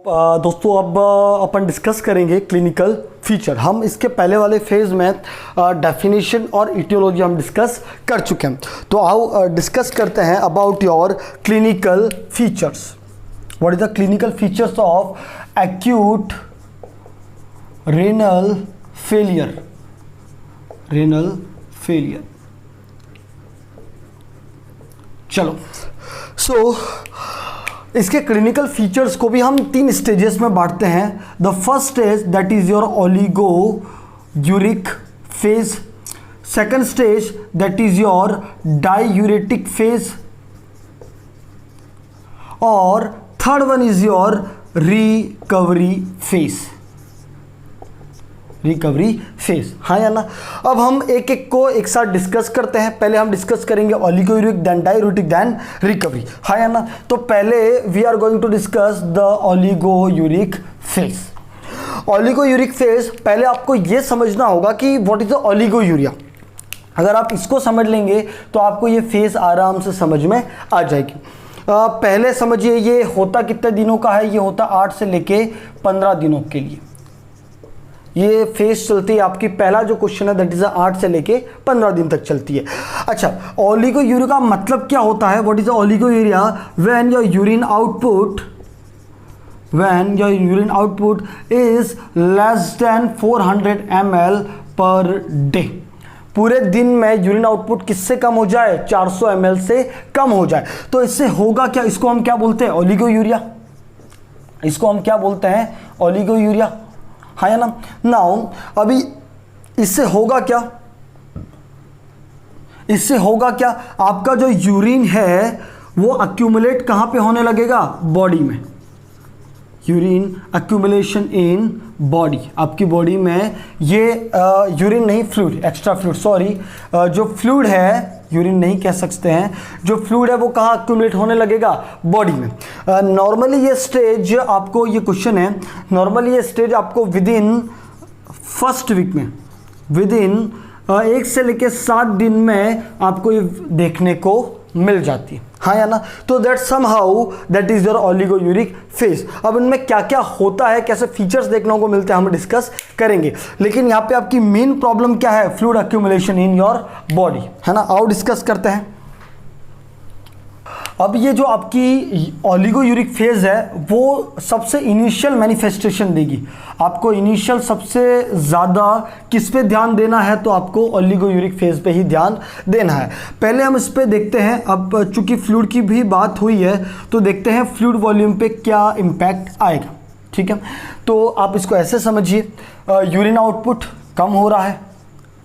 दोस्तों अब अपन डिस्कस करेंगे क्लिनिकल फीचर। हम इसके पहले वाले फेज में डेफिनेशन और इटियोलॉजी हम डिस्कस कर चुके हैं, तो आओ डिस्कस करते हैं about your clinical features. What is the clinical features of acute renal failure. Renal failure, चलो सो इसके क्लिनिकल फीचर्स को भी हम 3 स्टेजेस में बांटते हैं। The first stage that is your oliguric phase, second stage that is your diuretic phase, और third one is your recovery phase. Recovery phase, हाँ या ना। अब हम एक एक को एक साथ डिस्कस करते हैं। पहले हम डिस्कस करेंगे oliguric, then diuretic, then recovery, हाँ या ना। तो पहले we are going to discuss the oliguric phase. Oliguric phase, पहले आपको यह समझना होगा कि व्हाट इज द ओलिगोयूरिया। अगर आप इसको समझ लेंगे तो आपको ये फेज आराम से समझ में आ जाएगी। पहले समझिए ये होता कितने दिनों का है। ये होता 8 से लेके 15 दिनों के लिए ये फेज चलती है। आपकी पहला जो क्वेश्चन है दैट इज 8 से लेके 15 दिन तक चलती है। अच्छा, ओलिगोयूरिया का मतलब क्या होता है? What is the oliguria? When your urine output is less than 400 ml per day. पूरे दिन में यूरिन आउटपुट किससे कम हो जाए? 400 ml से कम हो जाए। तो इससे होगा क्या? इसको हम क्या बोलते हैं? ओलिगोयूरिया। इसको हम क्या बोलते हैं? ओलिगोयूरिया, हाँ या ना। नाउ अभी इससे होगा क्या? इससे होगा क्या? आपका जो यूरिन है वो अक्यूमुलेट कहां पे होने लगेगा? बॉडी में। यूरिन अक्यूमुलेशन इन बॉडी, आपकी बॉडी में ये यूरिन नहीं, फ्लूइड, एक्स्ट्रा फ्लूइड, सॉरी, जो फ्लूइड है, यूरिन नहीं कह सकते हैं, जो फ्लूइड है वो कहाँ अक्यूमुलेट होने लगेगा? बॉडी में। नॉर्मली ये स्टेज आपको, ये क्वेश्चन है, नॉर्मली ये स्टेज आपको विद इन फर्स्ट वीक में, विद इन 1 से लेके 7 दिन में आपको ये देखने को मिल जाती है, हाँ या ना। तो that somehow that is your oliguric phase. अब इनमें क्या क्या होता है, कैसे फीचर्स देखने को मिलते हैं, हम डिस्कस करेंगे। लेकिन यहाँ पे आपकी मेन प्रॉब्लम क्या है? Fluid accumulation in your body, है ना। आओ डिस्कस करते हैं। अब ये जो आपकी ओलिगोयूरिक फेज है वो सबसे इनिशियल मैनिफेस्टेशन देगी आपको। इनिशियल सबसे ज़्यादा किस पे ध्यान देना है? तो आपको ओलिगोयूरिक फेज पे ही ध्यान देना है। पहले हम इस पे देखते हैं। अब चूंकि फ्लूइड की भी बात हुई है तो देखते हैं फ्लूइड वॉल्यूम पे क्या इम्पैक्ट आएगा, ठीक है। तो आप इसको ऐसे समझिए, यूरिन आउटपुट कम हो रहा है,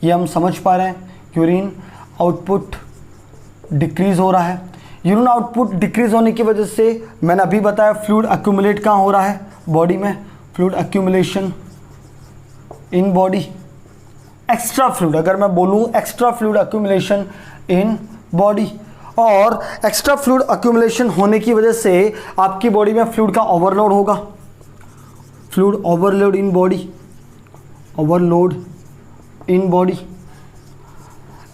ये हम समझ पा रहे हैं। यूरिन आउटपुट डिक्रीज हो रहा है। यूरिन आउटपुट डिक्रीज होने की वजह से मैंने अभी बताया फ्लूइड अक्यूमुलेट कहाँ हो रहा है? बॉडी में। Fluid accumulation in body. Extra fluid, अगर मैं बोलूँ extra fluid accumulation in body, और एक्स्ट्रा फ्लूइड अक्यूमुलेशन होने की वजह से आपकी बॉडी में फ्लूइड का ओवरलोड होगा। Fluid overload in body, overload in body.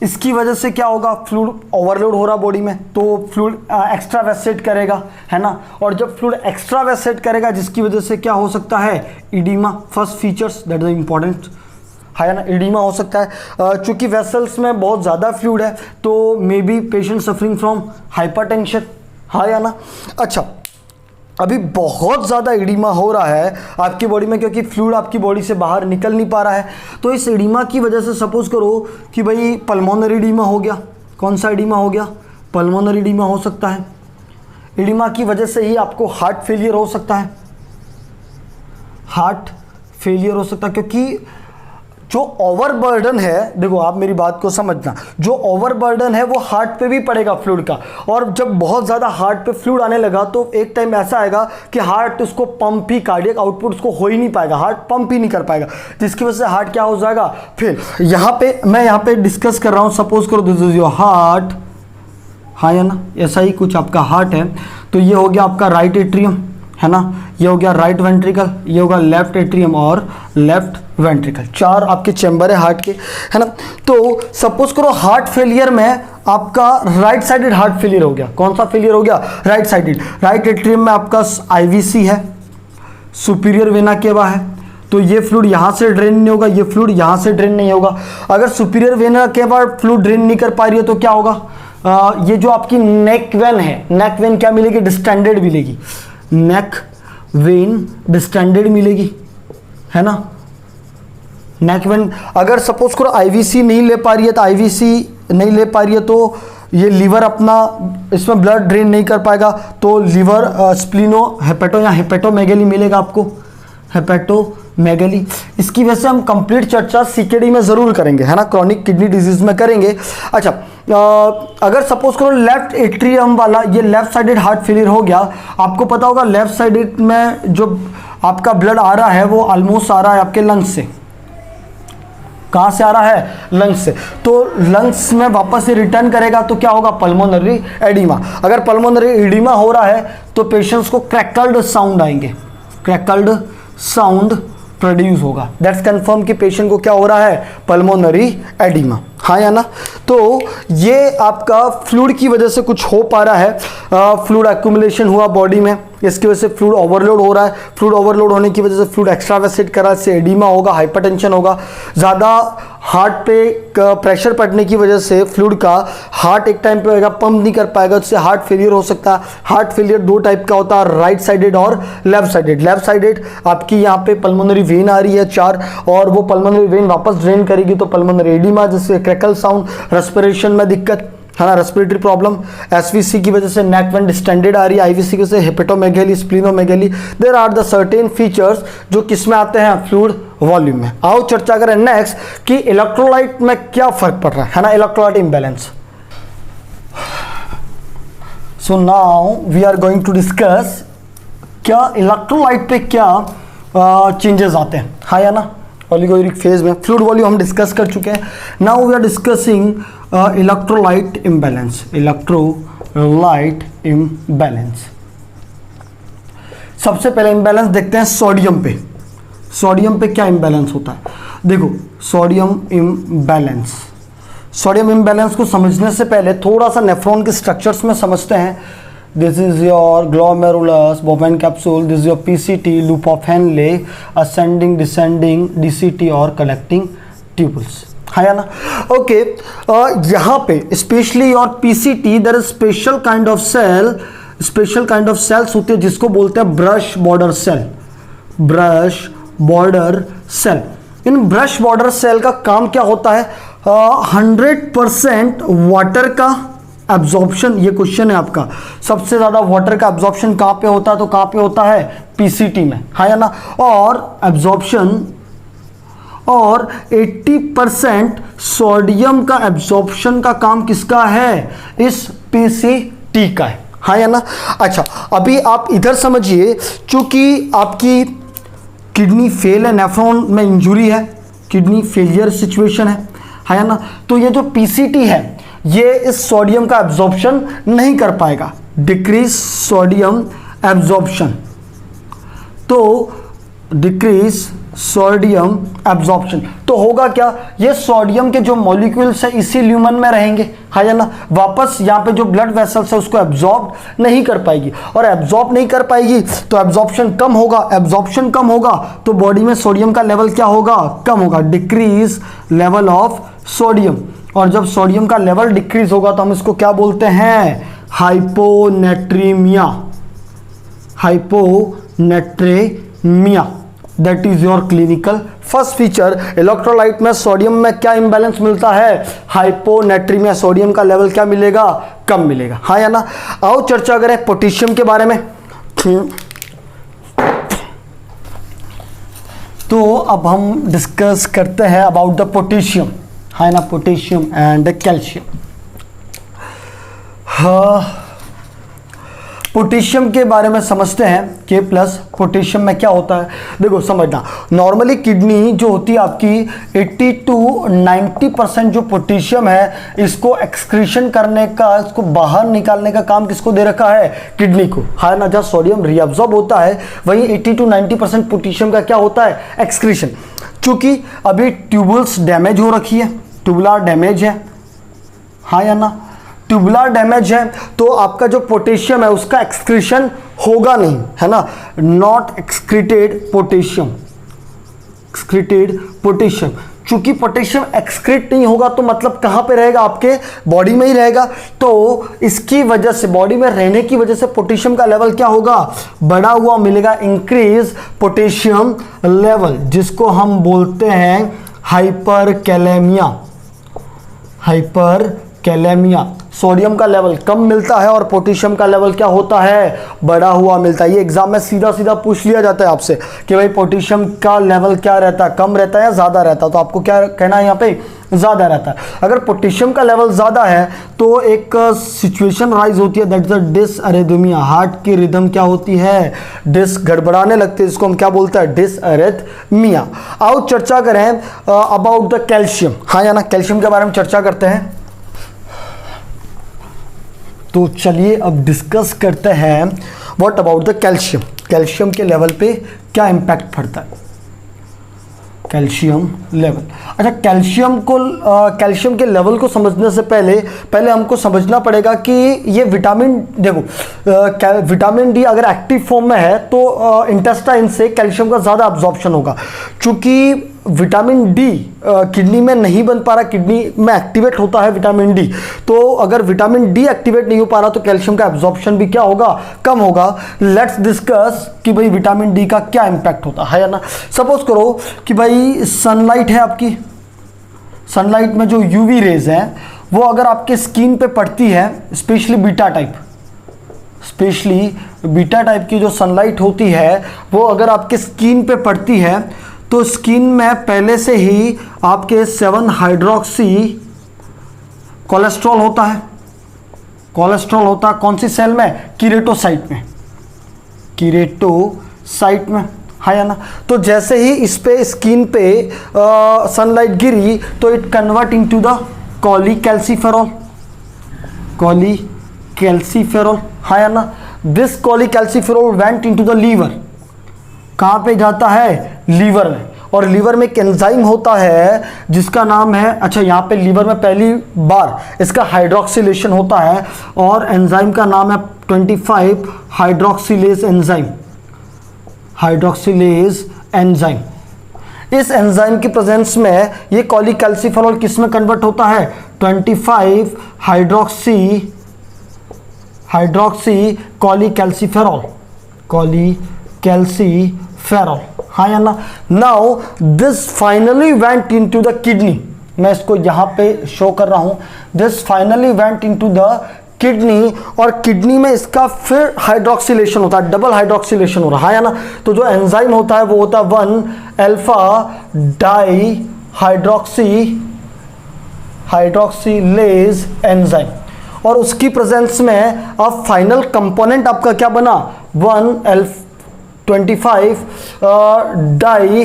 इसकी वजह से क्या होगा? फ्लूइड ओवरलोड हो रहा बॉडी में, तो फ्लूइड एक्स्ट्रा वेसेट करेगा, है ना। और जब फ्लूइड एक्स्ट्रा वेसेट करेगा जिसकी वजह से क्या हो सकता है? Oedema. First features that is important, है ना। इडीमा हो सकता है। चूंकि वेसल्स में बहुत ज़्यादा फ्लूइड है तो may be patient suffering from hypertension, हाँ या ना। अच्छा, अभी बहुत ज़्यादा इडीमा हो रहा है आपकी बॉडी में क्योंकि फ्लूइड आपकी बॉडी से बाहर निकल नहीं पा रहा है। तो इस इडीमा की वजह से सपोज करो कि भाई पल्मोनरी इडीमा हो गया। कौन सा इडीमा हो गया? पल्मोनरी इडीमा हो सकता है। इडीमा की वजह से ही आपको हार्ट फेलियर हो सकता है। हार्ट फेलियर हो सकता है क्योंकि जो ओवरबर्डन है, देखो आप मेरी बात को समझना, जो ओवरबर्डन है वो हार्ट पे भी पड़ेगा फ्लूइड का। और जब बहुत ज़्यादा हार्ट पे फ्लूइड आने लगा तो एक टाइम ऐसा आएगा कि हार्ट उसको पंप ही, कार्डियक आउटपुट उसको हो ही नहीं पाएगा, हार्ट पंप ही नहीं कर पाएगा, जिसकी वजह से हार्ट क्या हो जाएगा? फिर यहाँ पे मैं यहाँ पे डिस्कस कर रहा हूँ, सपोज करो दिस इज योर हार्ट, हाँ या ना, ऐसा ही कुछ आपका हार्ट है। तो ये हो गया आपका राइट एट्रियम, है ना, ये हो गया राइट वेंट्रिकल, ये होगा लेफ्ट एट्रियम और लेफ्ट वेंट्रिकल। 4 आपके चैम्बर है हार्ट के, है ना। तो सपोज करो हार्ट फेलियर में आपका राइट साइडेड हार्ट फेलियर हो गया। कौन सा फेलियर हो गया? Right sided. राइट एट्रियम में आपका आईवीसी है, सुपीरियर वेना केवा है, तो ये फ्लूइड यहाँ से ड्रेन नहीं होगा, ये फ्लूइड यहाँ से ड्रेन नहीं होगा। अगर superior vena cava fluid drain नहीं कर पा रही है तो क्या होगा, ये जो आपकी नेक वेन है, नेक वेन क्या मिलेगी, डिस्टेंडेड मिलेगी, नेक वेन डिस्टेंडेड मिलेगी, है ना। नेक वेन अगर सपोज करो आईवीसी नहीं ले पा रही है, तो आईवीसी नहीं ले पा रही है तो ये लीवर अपना इसमें ब्लड ड्रेन नहीं कर पाएगा, तो लीवर स्प्लीनो हेपेटो या हेपेटोमेगेली मिलेगा आपको, हेपेटोमेगेली। इसकी वजह से हम कंप्लीट चर्चा सीकेडी में ज़रूर करेंगे, है ना, क्रॉनिक किडनी डिजीज में करेंगे। अच्छा, अगर सपोज करो लेफ्ट एट्रियम वाला, ये लेफ्ट साइडेड हार्ट फेलियर हो गया, आपको पता होगा लेफ्ट साइडेड में जो आपका ब्लड आ रहा है वो ऑलमोस्ट आ रहा है आपके लंग्स से। कहाँ से आ रहा है, लंग्स से। तो लंग्स में वापस से रिटर्न करेगा तो क्या होगा, पल्मोनरी एडिमा। अगर पल्मोनरी एडिमा हो रहा है तो पेशेंट्स को क्रैकल्ड साउंड आएंगे, क्रैकल्ड साउंड प्रोड्यूस होगा। दैट्स कंफर्म कि पेशेंट को क्या हो रहा है, पल्मोनरी एडिमा, हाँ या ना। तो ये आपका फ्लूइड की वजह से कुछ हो पा रहा है, फ्लूइड एक्यूमुलेशन हुआ बॉडी में, इसकी वजह से फ्लूइड ओवरलोड हो रहा है। फ्लूइड ओवरलोड होने की वजह से फ्लूइड एक्स्ट्रावेसेट करा, इससे एडिमा होगा, हाइपरटेंशन होगा। ज़्यादा हार्ट पे प्रेशर पड़ने की वजह से फ्लूइड का हार्ट एक टाइम पे होगा, पंप नहीं कर पाएगा, उससे हार्ट फेलियर हो सकता है। हार्ट फेलियर दो टाइप का होता है, राइट साइडेड और लेफ्ट साइडेड। लेफ्ट साइडेड आपकी यहाँ पे पल्मोनरी वेन आ रही है 4, और वो पल्मोनरी वेन वापस ड्रेन करेगी तो पल्मोनरी एडिमा, जिससे क्रैकल साउंड, रेस्पिरेशन में दिक्कत, है ना, रेस्पिरेटरी प्रॉब्लम। एसवीसी की वजह से नेक वेन डिस्टेंडेड आ रही है, आईवीसी की वजह से hepatomegaly, splenomegaly. There are the certain features जो किस में आते हैं, फ्लूइड वॉल्यूम में। आओ चर्चा करें नेक्स्ट कि इलेक्ट्रोलाइट में क्या फर्क पड़ रहा है ना, electrolyte imbalance. So now we are going to discuss क्या इलेक्ट्रोलाइट पे क्या चेंजेस आते हैं, हाँ या ना। ओलिगोयूरिक फेज में फ्लूइड वॉल्यूम हम डिस्कस कर चुके हैं। Now we are discussing electrolyte imbalance, electrolyte imbalance. सबसे पहले इम्बैलेंस देखते हैं सोडियम पे। सोडियम पे क्या इम्बैलेंस होता है, देखो सोडियम इम्बैलेंस। सोडियम इम्बैलेंस को समझने से पहले थोड़ा सा नेफ्रॉन के स्ट्रक्चर्स में समझते हैं। This is your glomerulus, Bowman capsule, this is your PCT, loop of Henle, ascending descending DCT और कलेक्टिंग ट्यूबल्स, है ना। ओके, यहाँ पे स्पेशली और PCT there is special kind of cell, special kind of cells होती है जिसको बोलते हैं brush border cell, brush border cell. इन ब्रश बॉर्डर सेल का काम क्या होता है, 100% वाटर का एब्जॉर्प्शन। ये क्वेश्चन है आपका, सबसे ज़्यादा वाटर का एब्जॉर्प्शन कहाँ पे होता है, तो कहाँ पे होता है, पीसीटी में, है ना। और एब्जॉर्प्शन और 80% सोडियम का एब्जॉर्प्शन का काम किसका है, इस पीसीटी का है ना। अच्छा, अभी आप इधर समझिए, चूंकि आपकी किडनी फेल है, नेफ्रॉन में इंजुरी है, किडनी फेलियर सिचुएशन है ना। तो ये जो पीसीटी है ये इस सोडियम का एब्जॉर्प्शन नहीं कर पाएगा, डिक्रीज सोडियम एब्जॉर्प्शन। तो डिक्रीज सोडियम एब्जॉर्प्शन तो होगा क्या, ये सोडियम के जो मॉलिक्यूल्स है इसी ल्यूमन में रहेंगे, है ना। वापस यहाँ पे जो ब्लड वेसल्स है उसको एब्जॉर्ब नहीं कर पाएगी, और एब्जॉर्ब नहीं कर पाएगी तो एब्जॉर्प्शन कम होगा, एब्जॉर्प्शन कम होगा तो बॉडी में सोडियम का लेवल क्या होगा, कम होगा, डिक्रीज लेवल ऑफ सोडियम। और जब सोडियम का लेवल डिक्रीज होगा तो हम इसको क्या बोलते हैं, hyponatraemia, hyponatraemia. That is your clinical first feature. Electrolyte में सोडियम में क्या इंबैलेंस मिलता है, हाइपोनेट्रीमिया, सोडियम का लेवल क्या मिलेगा, कम मिलेगा, हाँ या ना। आओ चर्चा करें पोटेशियम के बारे में। तो अब हम डिस्कस करते हैं अबाउट द पोटेशियम, है ना, पोटेशियम एंड कैल्शियम। पोटेशियम के बारे में समझते हैं, के प्लस पोटेशियम में क्या होता है। देखो समझना, नॉर्मली किडनी जो होती है आपकी 80 to 90% जो पोटेशियम है इसको एक्सक्रीशन करने का, इसको बाहर निकालने का काम किसको दे रखा है, किडनी को, है ना। जहाँ सोडियम रीअब्जॉर्ब होता है वहीं 80 to 90% पोटेशियम का क्या होता है, एक्सक्रीशन। चूंकि अभी ट्यूबल्स डैमेज हो रखी है, ट्यूबुलर डैमेज है, हाँ या ना, ट्यूबुलर डैमेज है तो आपका जो पोटेशियम है उसका एक्सक्रीशन होगा नहीं, है ना, not excreted potassium, excreted potassium. चूंकि पोटेशियम एक्सक्रीट नहीं होगा तो मतलब कहाँ पे रहेगा, आपके बॉडी में ही रहेगा। तो इसकी वजह से, बॉडी में रहने की वजह से पोटेशियम का लेवल क्या होगा, बढ़ा हुआ मिलेगा, इंक्रीज पोटेशियम लेवल, जिसको हम बोलते हैं हाइपरकैलेमिया। हाइपरकैलेमिया, सोडियम का लेवल कम मिलता है और पोटेशियम का लेवल क्या होता है, बढ़ा हुआ मिलता है। ये एग्जाम में सीधा सीधा पूछ लिया जाता है आपसे कि भाई पोटेशियम का लेवल क्या रहता है, कम रहता है या ज़्यादा रहता है, तो आपको क्या कहना है यहाँ पे, ज़्यादा रहता है। अगर पोटेशियम का लेवल ज़्यादा है तो एक सिचुएशन राइज होती है, दैट इज द डिसअरिथमिया, हार्ट की रिदम क्या होती है, गड़बड़ाने लगते हैं, इसको हम क्या बोलते हैं, डिसअरिथमिया। आओ चर्चा करें अबाउट द कैल्शियम, हाँ या ना, कैल्शियम के बारे में चर्चा करते हैं। तो चलिए अब डिस्कस करते हैं what about the calcium, calcium के लेवल पे क्या इम्पैक्ट पड़ता है, कैल्शियम लेवल। अच्छा, कैल्शियम के लेवल को समझने से पहले हमको समझना पड़ेगा कि ये विटामिन, देखो विटामिन डी अगर एक्टिव फॉर्म में है तो इंटेस्टाइन से कैल्शियम का ज़्यादा अब्जॉर्प्शन होगा। चूँकि विटामिन डी किडनी में नहीं बन पा रहा, किडनी में एक्टिवेट होता है विटामिन डी, तो अगर विटामिन डी एक्टिवेट नहीं हो पा रहा तो कैल्शियम का एब्जॉर्प्शन भी क्या होगा, कम होगा। लेट्स डिस्कस कि भाई विटामिन डी का क्या इंपैक्ट होता है ना। सपोज करो कि भाई सनलाइट है आपकी, सनलाइट में जो यूवी रेज है वो अगर आपके स्किन पे पड़ती है, स्पेशली बीटा टाइप की जो सनलाइट होती है वो अगर आपके स्किन पे पड़ती है तो स्किन में पहले से ही आपके 7 हाइड्रोक्सी कोलेस्ट्रॉल होता है, कौन सी सेल में, कीरेटोसाइट में, हाँ या ना। तो जैसे ही इस पे स्किन पे सनलाइट गिरी तो it convert into the cholecalciferol, हाँ या ना। This cholecalciferol went into the liver, कहाँ पे जाता है, लीवर में, और लीवर में एक एंजाइम होता है जिसका नाम है, अच्छा यहाँ पे लीवर में पहली बार इसका हाइड्रोक्सिलेशन होता है और एंजाइम का नाम है 25 हाइड्रोक्सिलेज एंजाइम। इस एंजाइम की प्रेजेंस में ये कॉलीकैल्सिफेरॉल किस में कन्वर्ट होता है, 25 हाइड्रोक्सी कॉलीकैल्सिफेरॉल, हाँ या ना। Now this finally went into the kidney, मैं इसको यहाँ पे शो कर रहा हूँ, this finally went into the kidney, और किडनी में इसका फिर हाइड्रोक्सिलेशन होता है, डबल हाइड्रोक्सिलेशन हो रहा है, हाँ या ना। तो जो एंजाइम होता है वो होता है 1-अल्फा डाई हाइड्रोक्सिलेज एंजाइम, और उसकी प्रेजेंस में अब फाइनल कंपोनेंट आपका क्या बना, 1-25 डाई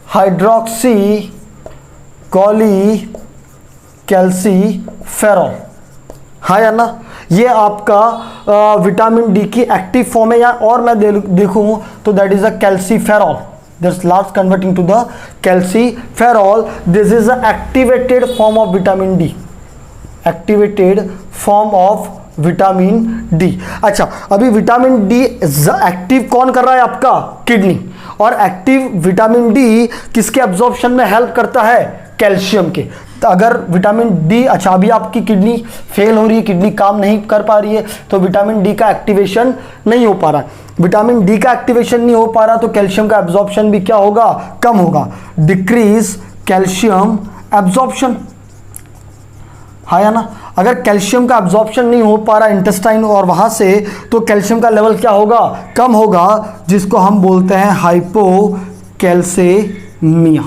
हाइड्रोक्सी कॉलीकैल्सिफेरॉल, हाँ या ना। ये आपका विटामिन डी की एक्टिव फॉर्म है, या और मैं देखूं तो that is a calciferol, this last converting to the calciferol. This is the activated form of vitamin D, अच्छा, अभी विटामिन डी एक्टिव कौन कर रहा है, आपका किडनी, और एक्टिव विटामिन डी किसके एब्जॉर्प्शन में हेल्प करता है, कैल्शियम के। तो अगर विटामिन डी, अच्छा अभी आपकी किडनी फेल हो रही है, किडनी काम नहीं कर पा रही है, तो विटामिन डी का एक्टिवेशन नहीं हो पा रहा, विटामिन डी का एक्टिवेशन नहीं हो पा रहा तो कैल्शियम का एब्जॉर्प्शन भी क्या होगा, कम होगा, डिक्रीज कैल्शियम एब्जॉर्प्शन, हाँ या ना। अगर कैल्शियम का एब्जॉर्प्शन नहीं हो पा रहा इंटेस्टाइन और वहाँ से, तो कैल्शियम का लेवल क्या होगा, कम होगा, जिसको हम बोलते हैं हाइपोकैल्सेमिया,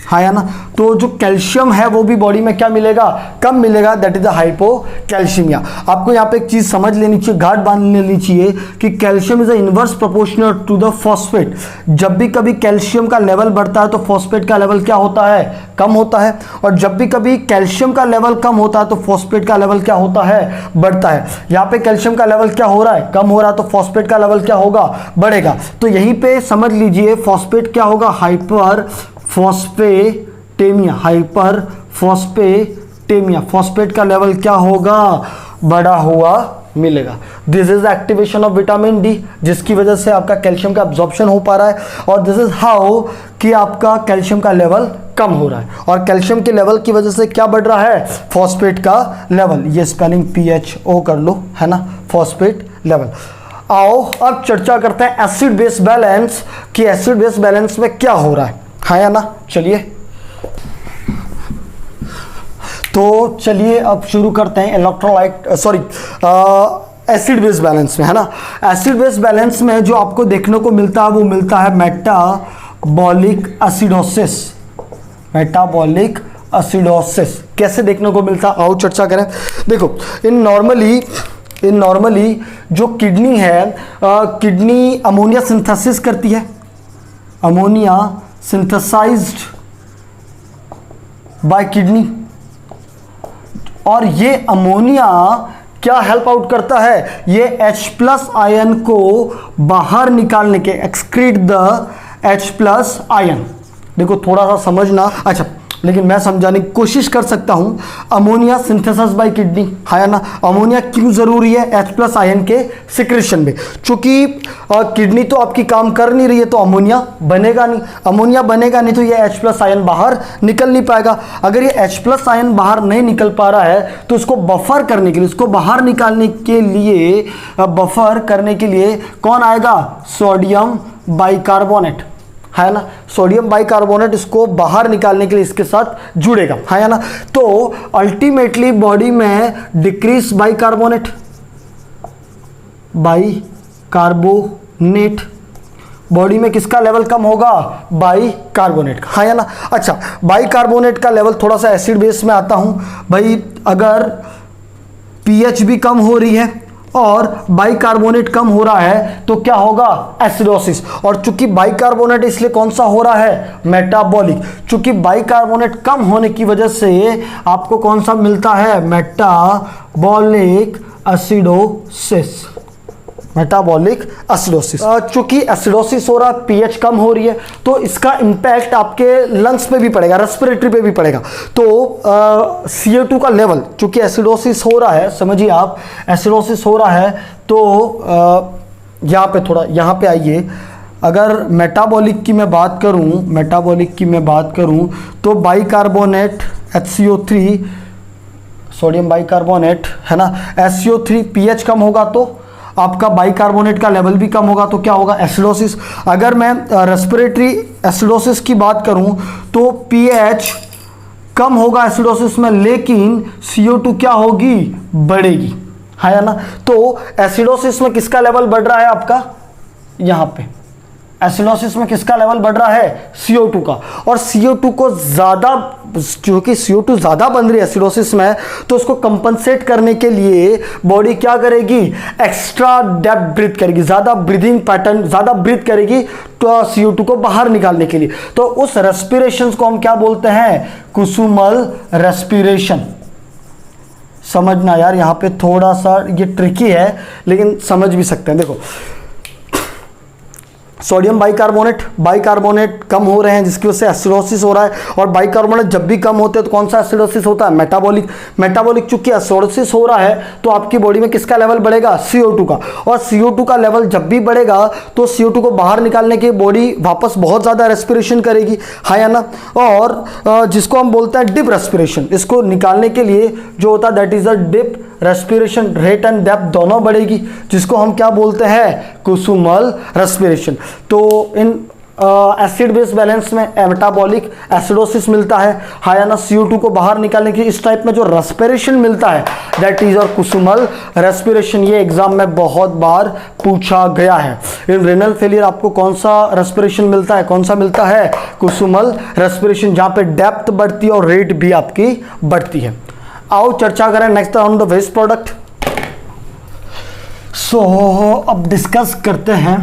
हाँ या ना। तो जो कैल्शियम है वो भी बॉडी में क्या मिलेगा, कम मिलेगा, दैट इज द हाइपोकैल्सीमिया। आपको यहाँ पे एक चीज़ समझ लेनी चाहिए, गांठ बांध लेनी चाहिए कि calcium is inverse proportional to the phosphate. जब भी कभी कैल्शियम का लेवल बढ़ता है तो फॉस्फेट का लेवल क्या होता है, कम होता है, और जब भी कभी कैल्शियम का लेवल कम होता है तो फॉस्फेट का लेवल क्या होता है, बढ़ता है। यहाँ पे कैल्शियम का लेवल क्या हो रहा है, कम हो रहा है, तो फॉस्फेट का लेवल क्या होगा, बढ़ेगा। तो यहीं पे समझ लीजिए फॉस्फेट क्या होगा, हाइपर फॉस्फेटेमिया, हाइपर फॉस्फेटेमिया टेमिया, फॉस्फेट का लेवल क्या होगा, बढ़ा हुआ मिलेगा। This is activation of vitamin D, जिसकी वजह से आपका कैल्शियम का एब्जॉर्प्शन हो पा रहा है, और दिस इज हाउ कि आपका कैल्शियम का लेवल कम हो रहा है, और कैल्शियम के लेवल की वजह से क्या बढ़ रहा है, फॉस्फेट का लेवल। ये स्पेलिंग PHO कर लो, है ना, फॉस्फेट लेवल। आओ अब चर्चा करते हैं एसिड बेस बैलेंस, कि एसिड बेस बैलेंस में क्या हो रहा है या ना। चलिए तो चलिए अब शुरू करते हैं इलेक्ट्रोलाइट एसिड बेस बैलेंस में, है ना। एसिड बेस बैलेंस में जो आपको देखने को मिलता है वो मिलता है मेटाबॉलिक एसिडोसिस। मेटाबॉलिक एसिडोसिस कैसे देखने को मिलता है, आओ चर्चा करें। देखो इन नॉर्मली जो किडनी है, किडनी अमोनिया सिंथेसिस करती है, अमोनिया सिंथेसाइज्ड बाय किडनी, और ये अमोनिया क्या हेल्प आउट करता है, ये H+ आयन को बाहर निकालने के, एक्सक्रीट द H+ आयन। देखो थोड़ा सा समझना, अच्छा लेकिन मैं समझाने की कोशिश कर सकता हूं। अमोनिया सिंथेसिस बाय किडनी, है ना। अमोनिया क्यों जरूरी है, H+ आयन के सिक्रेशन में, चूंकि किडनी तो आपकी काम कर नहीं रही है तो अमोनिया बनेगा नहीं, अमोनिया बनेगा नहीं तो ये H+ आयन बाहर निकल नहीं पाएगा। अगर ये H+ आयन बाहर नहीं निकल पा रहा है तो इसको बफर करने के लिए, इसको बाहर निकालने के लिए, बफर करने के लिए कौन आएगा, सोडियम बाइकार्बोनेट, है ना। सोडियम बाइकार्बोनेट इसको बाहर निकालने के लिए इसके साथ जुड़ेगा, है ना। तो अल्टीमेटली बॉडी में डिक्रीज बाइकार्बोनेट, बॉडी में किसका लेवल कम होगा, बाइकार्बोनेट का, है ना। अच्छा बाइकार्बोनेट का लेवल, थोड़ा सा एसिड बेस में आता हूं भाई। अगर पीएच भी कम हो रही है और बाइकार्बोनेट कम हो रहा है तो क्या होगा, एसिडोसिस। और चूंकि बाइकार्बोनेट इसलिए कौन सा हो रहा है, मेटाबॉलिक। चूंकि बाइकार्बोनेट कम होने की वजह से आपको कौन सा मिलता है, मेटाबॉलिक एसिडोसिस, मेटाबॉलिक एसिडोसिस। चूंकि एसिडोसिस हो रहा है, पीएच कम हो रही है, तो इसका इंपैक्ट आपके लंग्स पे भी पड़ेगा, रेस्पिरेटरी पे भी पड़ेगा। तो CO2 का लेवल, चूंकि एसिडोसिस हो रहा है, समझिए आप एसिडोसिस हो रहा है, तो यहाँ पे थोड़ा, यहाँ पे आइए। अगर मेटाबॉलिक की मैं बात करूँ, तो बाइकार्बोनेट HCO3, सोडियम बाइकार्बोनेट, है ना, SCO3 पीएच कम होगा तो आपका बाइकार्बोनेट का लेवल भी कम होगा, तो क्या होगा, एसिडोसिस। अगर मैं रेस्पिरेटरी एसिडोसिस की बात करूं तो पीएच कम होगा एसिडोसिस में, लेकिन CO2 क्या होगी, बढ़ेगी, है ना। तो एसिडोसिस में किसका लेवल बढ़ रहा है आपका, यहां पे एसिडोसिस में किसका लेवल बढ़ रहा है, CO2 का। और CO2 को ज़्यादा, क्योंकि CO2 ज़्यादा बन रही है एसिडोसिस में, तो उसको कंपनसेट करने के लिए बॉडी क्या करेगी, एक्स्ट्रा डेप्थ ब्रीथ करेगी, ज़्यादा ब्रीदिंग पैटर्न, ज़्यादा ब्रीथ करेगी तो CO2 को बाहर निकालने के लिए। तो उस रेस्पिरेशन को हम क्या बोलते हैं, कुसुमल रेस्पिरेशन। समझना यार, यहाँ पे थोड़ा सा ये ट्रिकी है लेकिन समझ भी सकते हैं। देखो सोडियम बाइकार्बोनेट कम हो रहे हैं, जिसकी वजह से एसिडोसिस हो रहा है। और बाइकार्बोनेट जब भी कम होते हैं तो कौन सा एसिडोसिस होता है, मेटाबॉलिक। चूंकि एसिडोसिस हो रहा है तो आपकी बॉडी में किसका लेवल बढ़ेगा, CO2 का। और CO2 का लेवल जब भी बढ़ेगा तो CO2 को बाहर निकालने के बॉडी वापस बहुत ज़्यादा रेस्पिरेशन करेगी, है ना। और जिसको हम बोलते हैं डिप रेस्पिरेशन, इसको निकालने के लिए जो होता है that is a deep respiration, rate and depth दोनों बढ़ेगी, जिसको हम क्या बोलते हैं, कुसुमल रेस्पिरेशन। तो इन एसिड बेस बैलेंस में मेटाबॉलिक एसिडोसिस मिलता है, ना, CO2 को बाहर निकालने की इस टाइप में जो रेस्पिरेशन मिलता है दैट इज और कुसुमल रेस्पिरेशन। ये एग्जाम में बहुत बार पूछा गया है। इन रेनल फेलियर आपको कौन सा रेस्पिरेशन मिलता है, कौन सा मिलता है, कुसुमल रेस्पिरेशन, जहां पे डेप्थ बढ़ती है और रेट भी आपकी बढ़ती है। आओ चर्चा करें next on the waste product. So अब डिस्कस करते हैं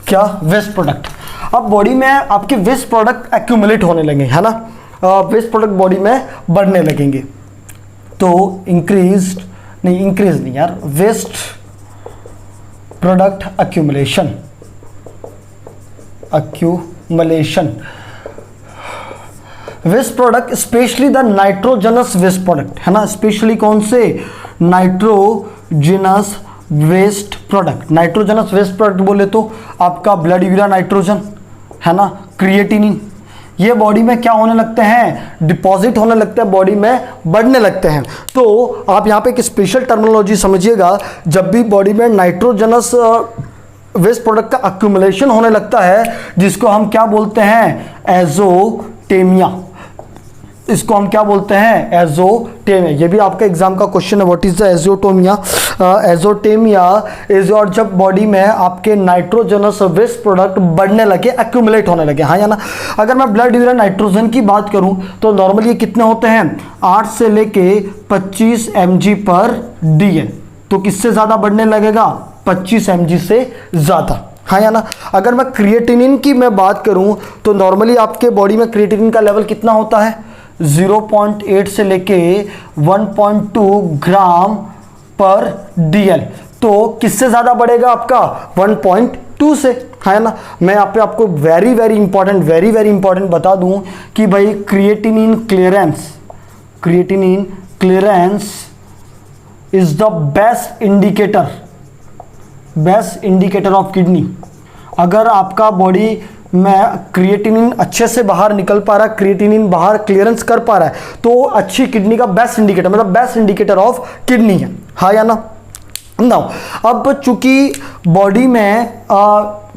क्या, वेस्ट प्रोडक्ट। अब बॉडी में आपके वेस्ट प्रोडक्ट एक्यूमुलेट होने लगे, है ना, वेस्ट प्रोडक्ट बॉडी में बढ़ने लगेंगे। तो इंक्रीज नहीं यार, waste product accumulation waste product, specially the nitrogenous waste product, है ना, स्पेशली कौन से, nitrogenous waste product. Nitrogenous waste product बोले तो आपका ब्लड यूरिया नाइट्रोजन, है ना, क्रिएटिनिन, ये बॉडी में क्या होने लगते हैं, डिपॉजिट होने लगते हैं, बॉडी में बढ़ने लगते हैं। तो आप यहाँ पे एक स्पेशल टर्मिनोलॉजी समझिएगा, जब भी बॉडी में नाइट्रोजनस वेस्ट प्रोडक्ट का अक्यूमुलेशन होने लगता है, जिसको हम क्या बोलते हैं, एजोटेमिया, इसको हम क्या बोलते हैं, एजोटेमिया। ये भी आपका एग्जाम का क्वेश्चन है, व्हाट इज द एजोटोमिया। एजोटेमिया इज और जब बॉडी में आपके नाइट्रोजनस वेस्ट प्रोडक्ट बढ़ने लगे, एक्यूमुलेट होने लगे, हाँ या ना। अगर मैं ब्लड यूरिया नाइट्रोजन की बात करूं तो नॉर्मली ये कितने होते हैं, 8 से लेके 25 mg/dl। तो किससे ज़्यादा बढ़ने लगेगा, 25 mg से ज़्यादा, हाँ या ना। अगर मैं क्रिएटिनिन की मैं बात करूं तो नॉर्मली आपके बॉडी में क्रिएटिनिन का लेवल कितना होता है, 0.8 से लेके 1.2 ग्राम पर DL। तो किससे ज़्यादा बढ़ेगा आपका, 1.2 से, है ना। मैं यहाँ पे आपको वेरी वेरी इंपॉर्टेंट बता दूं कि भाई creatinine clearance is the best indicator of kidney. अगर आपका बॉडी में क्रिएटिनिन अच्छे से बाहर निकल पा रहा है, क्रिएटिनिन बाहर क्लियरेंस कर पा रहा है, तो अच्छी किडनी का बेस्ट इंडिकेटर, मतलब बेस्ट इंडिकेटर ऑफ किडनी है, हाँ या ना। नाउ अब चूंकि बॉडी में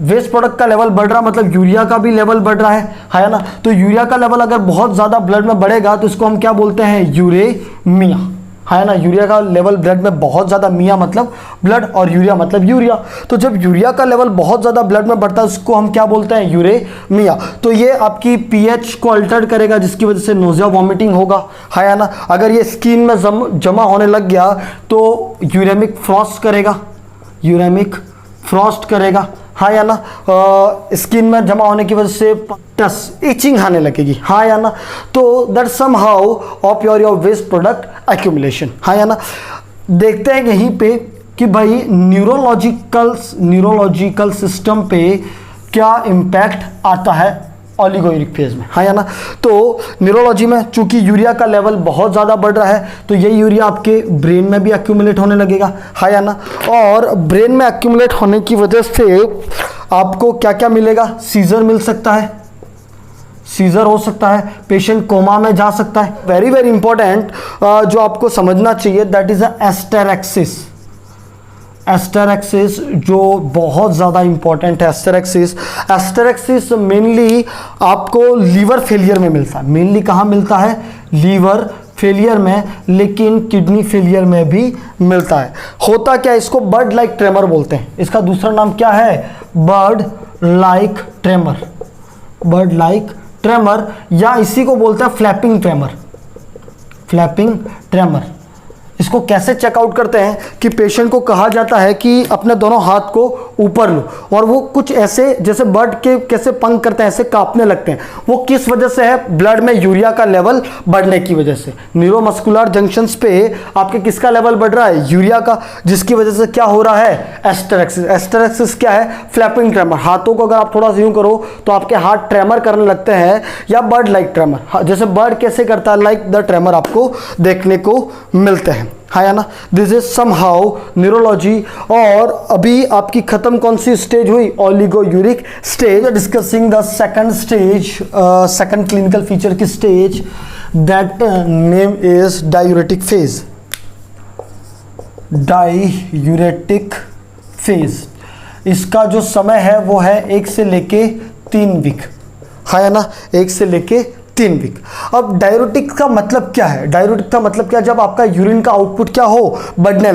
वेस्ट प्रोडक्ट का लेवल बढ़ रहा, मतलब यूरिया का भी लेवल बढ़ रहा है, हाँ या ना। तो यूरिया का लेवल अगर बहुत ज़्यादा ब्लड में बढ़ेगा तो इसको हम क्या बोलते हैं, यूरेमिया, है ना। यूरिया का लेवल ब्लड में बहुत ज़्यादा, मिया मतलब ब्लड और यूरिया मतलब यूरिया। तो जब यूरिया का लेवल बहुत ज़्यादा ब्लड में बढ़ता है उसको हम क्या बोलते हैं, यूरेमिया। तो ये आपकी पीएच को अल्टर करेगा, जिसकी वजह से नोजिया वॉमिटिंग होगा, है ना। अगर ये स्किन में जमा होने लग गया तो यूरेमिक फ्रॉस्ट करेगा, हाँ या ना। स्किन में जमा होने की वजह से टस इचिंग आने लगेगी, हाँ या ना। तो that somehow of your waste product accumulation, हाँ या ना। देखते हैं यहीं पे कि भाई न्यूरोलॉजिकल सिस्टम पे क्या इम्पैक्ट आता है ओलिगोयूरिक फेज में, हाँ या ना। तो न्यूरोलॉजी में चूंकि यूरिया का लेवल बहुत ज़्यादा बढ़ रहा है तो ये यूरिया आपके ब्रेन में भी एक्यूमुलेट होने लगेगा, हाँ या ना। और ब्रेन में एक्यूमुलेट होने की वजह से आपको क्या क्या मिलेगा, सीजर मिल सकता है, सीजर हो सकता है, पेशेंट कोमा में जा सकता है। वेरी वेरी इंपॉर्टेंट जो आपको समझना चाहिए, दैट इज एस्टेरेक्सिस, जो बहुत ज़्यादा इंपॉर्टेंट है। एस्टेरेक्सिस मेनली आपको लीवर फेलियर में मिलता है। मेनली कहाँ मिलता है, लीवर फेलियर में, लेकिन किडनी फेलियर में भी मिलता है। होता क्या है, इसको बर्ड लाइक ट्रेमर बोलते हैं। इसका दूसरा नाम क्या है, बर्ड लाइक ट्रेमर, या इसी को बोलते हैं फ्लैपिंग ट्रेमर। इसको कैसे चेकआउट करते हैं कि पेशेंट को कहा जाता है कि अपने दोनों हाथ को ऊपर लो, और वो कुछ ऐसे जैसे बर्ड के कैसे पंख करते हैं, ऐसे कांपने लगते हैं। वो किस वजह से है, ब्लड में यूरिया का लेवल बढ़ने की वजह से। न्यूरोमस्कुलर जंक्शंस पे आपके किसका लेवल बढ़ रहा है, यूरिया का, जिसकी वजह से क्या हो रहा है, एस्टेरेक्सिस क्या है, फ्लैपिंग ट्रेमर। हाथों को अगर आप थोड़ा सा यूं करो तो आपके हाथ ट्रेमर करने लगते हैं, या बर्ड लाइक ट्रेमर, जैसे बर्ड कैसे करता है, लाइक द ट्रेमर आपको देखने को मिलते हैं, है ना। This is somehow neurology. और अभी आपकी खत्म कौन सी स्टेज हुई, oliguric stage. Discussing the second stage, second clinical feature की stage, that name is diuretic phase. इसका जो समय है वो है 1 से लेके 3 वीक, है ना, 1 से लेके 3 वीक। अब डायूरेटिक का मतलब क्या है, डायूरेटिक का मतलब क्या, जब आपका यूरिन का आउटपुट क्या हो, बढ़ने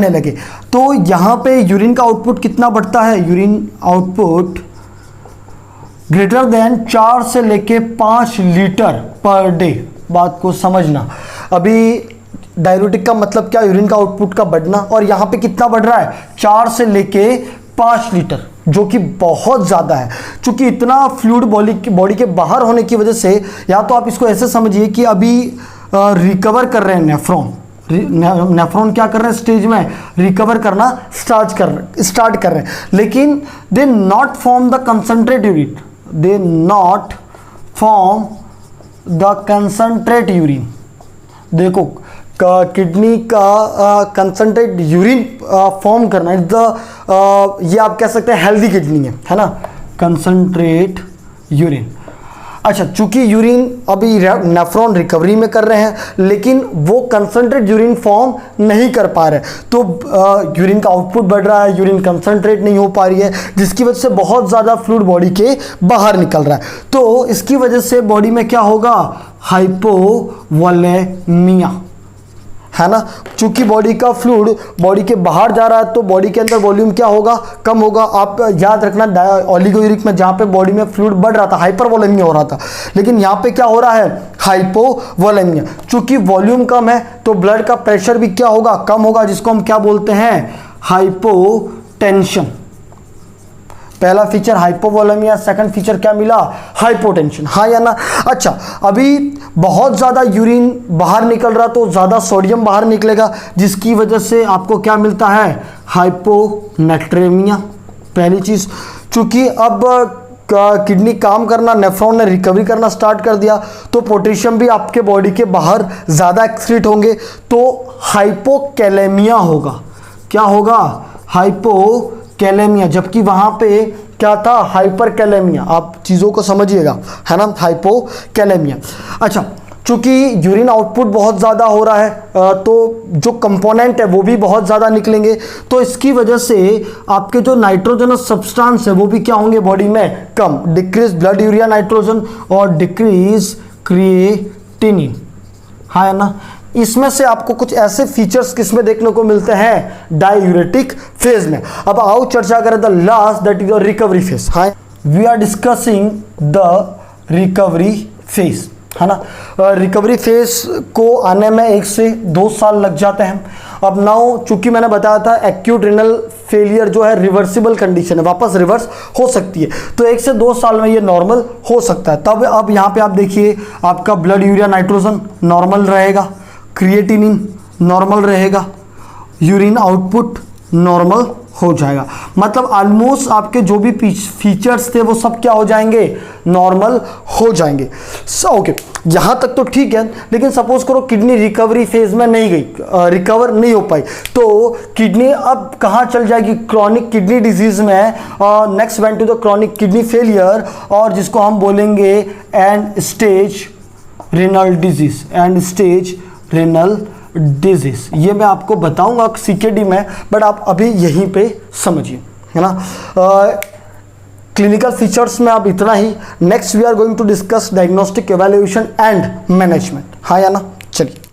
लगे, तो यहाँ पे यूरिन का आउटपुट कितना बढ़ता है, यूरिन आउटपुट ग्रेटर देन 4 से लेके 5 लीटर पर डे। बात को समझना, अभी डायूरेटिक का मतलब क्या, यूरिन का आउटपुट का बढ़ना, और यहाँ पे कितना बढ़ रहा है, 4 से लेके 5 लीटर, जो कि बहुत ज़्यादा है। चूंकि इतना फ्लूइड बॉडी के बाहर होने की वजह से, या तो आप इसको ऐसे समझिए कि अभी रिकवर कर रहे हैं नेफ्रॉन क्या कर रहे हैं, स्टेज में रिकवर करना स्टार्ट कर रहे हैं, लेकिन they not form the concentrate unit, they not form the concentrate urine. देखो किडनी का कंसंट्रेट यूरिन फॉर्म करना इज द ये आप कह सकते हैं हेल्दी किडनी है ना, कंसंट्रेट यूरिन। अच्छा, चूंकि यूरिन अभी नेफ्रॉन रिकवरी में कर रहे हैं, लेकिन वो कंसंट्रेट यूरिन फॉर्म नहीं कर पा रहे, तो यूरिन का आउटपुट बढ़ रहा है, यूरिन कंसंट्रेट नहीं हो पा रही है, जिसकी वजह से बहुत ज़्यादा फ्लूइड बॉडी के बाहर निकल रहा है। तो इसकी वजह से बॉडी में क्या होगा, हाइपोवोलेमिया, है ना। चूंकि बॉडी का फ्लूइड बॉडी के बाहर जा रहा है, तो बॉडी के अंदर वॉल्यूम क्या होगा, कम होगा। आप याद रखना ओलिगोयूरिक में जहाँ पे बॉडी में फ्लूइड बढ़ रहा था, हाइपरवोलेमिया हो रहा था, लेकिन यहाँ पे क्या हो रहा है, हाइपोवोलेमिया। चूंकि वॉल्यूम कम है तो ब्लड का प्रेशर भी क्या होगा, कम होगा, जिसको हम क्या बोलते हैं, हाइपोटेंशन। पहला फीचर हाइपोवोलेमिया, सेकंड फीचर क्या मिला, हाइपोटेंशन, हाँ या ना। अच्छा, अभी बहुत ज़्यादा यूरिन बाहर निकल रहा तो ज़्यादा सोडियम बाहर निकलेगा, जिसकी वजह से आपको क्या मिलता है, हाइपोनेट्रेमिया। पहली चीज़, चूंकि अब किडनी काम करना, नेफ्रॉन ने रिकवरी करना स्टार्ट कर दिया, तो पोटेशियम भी आपके बॉडी के बाहर ज़्यादा एक्सक्रीट होंगे, तो हाइपोकैलेमिया होगा। क्या होगा, हाइपोकैलेमिया, जबकि वहां पे क्या था, हाइपरकैलेमिया। आप चीज़ों को समझिएगा, है ना, हाइपोकैलेमिया। अच्छा, चूंकि यूरिन आउटपुट बहुत ज़्यादा हो रहा है, तो जो कंपोनेंट है वो भी बहुत ज़्यादा निकलेंगे, तो इसकी वजह से आपके जो नाइट्रोजनस सब्सटेंस है वो भी क्या होंगे बॉडी में, कम, डिक्रीज ब्लड यूरिया नाइट्रोजन और डिक्रीज क्रिएटिनिन, हाँ ना। इसमें से आपको कुछ ऐसे फीचर्स किसमें देखने को मिलते हैं, डाययूरेटिक फेज में। अब आओ चर्चा करें the last, that is the recovery phase. हाँ, we are discussing the recovery phase, है ना। रिकवरी फेज को आने में 1 से 2 साल लग जाते हैं। अब नाउ चूंकि मैंने बताया था एक्यूट रिनल फेलियर जो है रिवर्सिबल कंडीशन है, वापस रिवर्स हो सकती है, तो 1 से 2 साल में ये नॉर्मल हो सकता है। तब अब यहाँ पे आप देखिए, आपका ब्लड यूरिया नाइट्रोजन नॉर्मल रहेगा, क्रिएटिनिन नॉर्मल रहेगा, यूरिन आउटपुट नॉर्मल हो जाएगा। मतलब ऑलमोस्ट आपके जो भी फीचर्स थे वो सब क्या हो जाएंगे, नॉर्मल हो जाएंगे। ओके, यहाँ तक तो ठीक है, लेकिन सपोज करो किडनी रिकवरी फेज में नहीं गई, रिकवर नहीं हो पाई, तो किडनी अब कहाँ चल जाएगी, क्रॉनिक किडनी डिजीज में, next went to the chronic kidney failure, और जिसको हम बोलेंगे end stage renal disease, end stage renal disease. ये मैं आपको बताऊंगा सीकेडी में, बट आप अभी यहीं पे समझिए, है ना। क्लिनिकल फीचर्स में आप इतना ही। Next we are going to discuss diagnostic, evaluation and management, हाँ या ना। चलिए।